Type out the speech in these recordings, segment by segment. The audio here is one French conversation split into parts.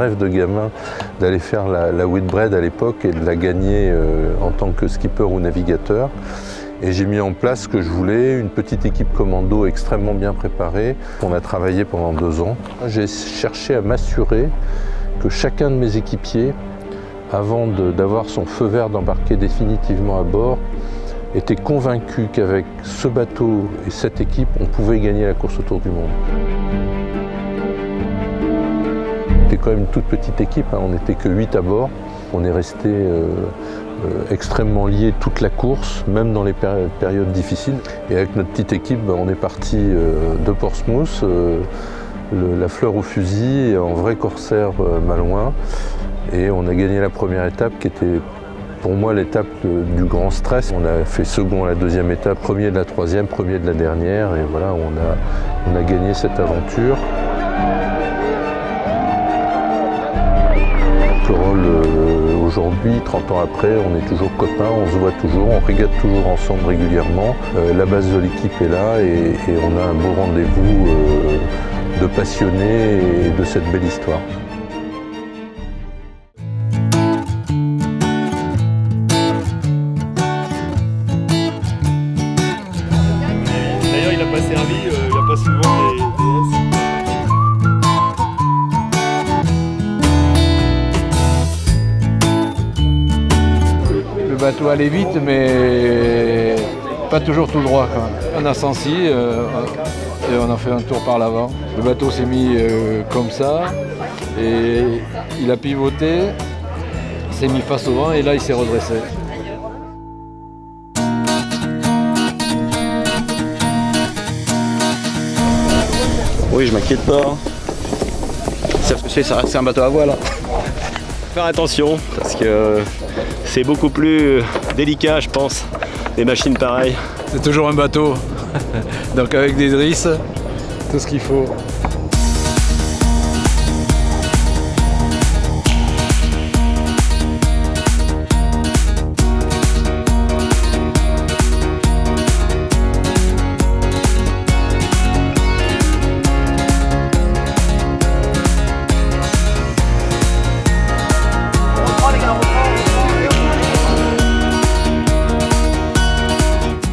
rêve de gamin d'aller faire la Whitbread à l'époque et de la gagner en tant que skipper ou navigateur. Et j'ai mis en place ce que je voulais, une petite équipe commando extrêmement bien préparée. On a travaillé pendant 2 ans. J'ai cherché à m'assurer que chacun de mes équipiers, avant d'avoir son feu vert d'embarquer définitivement à bord, était convaincu qu'avec ce bateau et cette équipe, on pouvait gagner la course autour du monde. C'était quand même une toute petite équipe, hein. On n'était que 8 à bord. On est resté extrêmement liés toute la course, même dans les périodes difficiles. Et avec notre petite équipe, on est parti de Portsmouth, la fleur au fusil, en vrai corsaire malouin. Et on a gagné la première étape qui était pour moi l'étape du grand stress. On a fait second à la deuxième étape, premier de la troisième, premier de la dernière. Et voilà, on a gagné cette aventure. Aujourd'hui, 30 ans après, on est toujours copains, on se voit toujours, on régate toujours ensemble régulièrement. La base de l'équipe est là et on a un beau rendez-vous de passionnés et de cette belle histoire. D'ailleurs, il n'a pas servi, il n'a pas souvent les DS. Le bateau allait vite, mais pas toujours tout droit. On a senti et on a fait un tour par l'avant. Le bateau s'est mis comme ça et il a pivoté, il s'est mis face au vent et là il s'est redressé. Oui, je m'inquiète pas. C'est un bateau à voile. Faire attention parce que c'est beaucoup plus délicat, je pense, des machines pareilles. C'est toujours un bateau, donc avec des drisses, tout ce qu'il faut.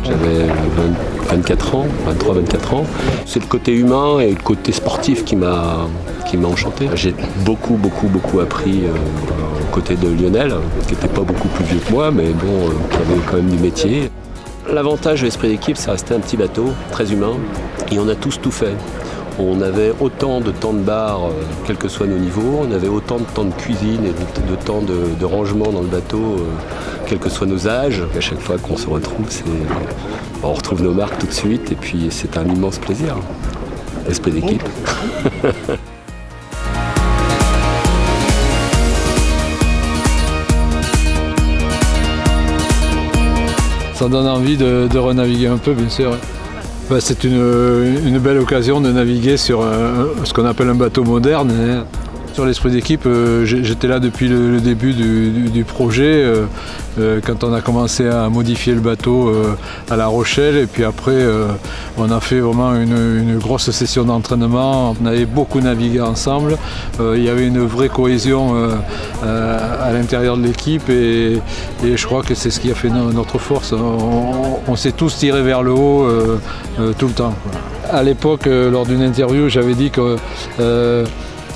J'avais 24 ans, 23-24 ans. C'est le côté humain et le côté sportif qui m'a enchanté. J'ai beaucoup appris aux côtés de Lionel, qui n'était pas beaucoup plus vieux que moi, mais bon, qui avait quand même du métier. L'avantage de l'esprit d'équipe, ça restait un petit bateau, très humain, et on a tous tout fait. On avait autant de temps de bar, quels que soient nos niveaux, on avait autant de temps de cuisine et de temps de rangement dans le bateau, quels que soient nos âges. À chaque fois qu'on se retrouve, on retrouve nos marques tout de suite et puis c'est un immense plaisir. Esprit d'équipe. Ça donne envie de renaviguer un peu, bien sûr. C'est une belle occasion de naviguer sur ce qu'on appelle un bateau moderne. Sur l'esprit d'équipe, j'étais là depuis le début du projet, quand on a commencé à modifier le bateau à La Rochelle. Et puis après, on a fait vraiment une grosse session d'entraînement. On avait beaucoup navigué ensemble. Il y avait une vraie cohésion à l'intérieur de l'équipe et je crois que c'est ce qui a fait notre force. On s'est tous tirés vers le haut tout le temps. À l'époque, lors d'une interview, j'avais dit que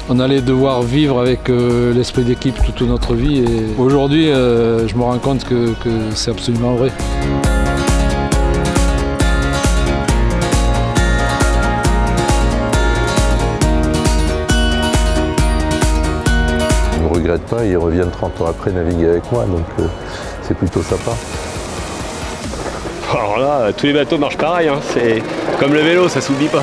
on allait devoir vivre avec l'esprit d'équipe toute notre vie et aujourd'hui je me rends compte que c'est absolument vrai. Je ne regrette pas, ils reviennent 30 ans après naviguer avec moi, donc c'est plutôt sympa. Alors là, tous les bateaux marchent pareil, hein. C'est comme le vélo, ça s'oublie pas.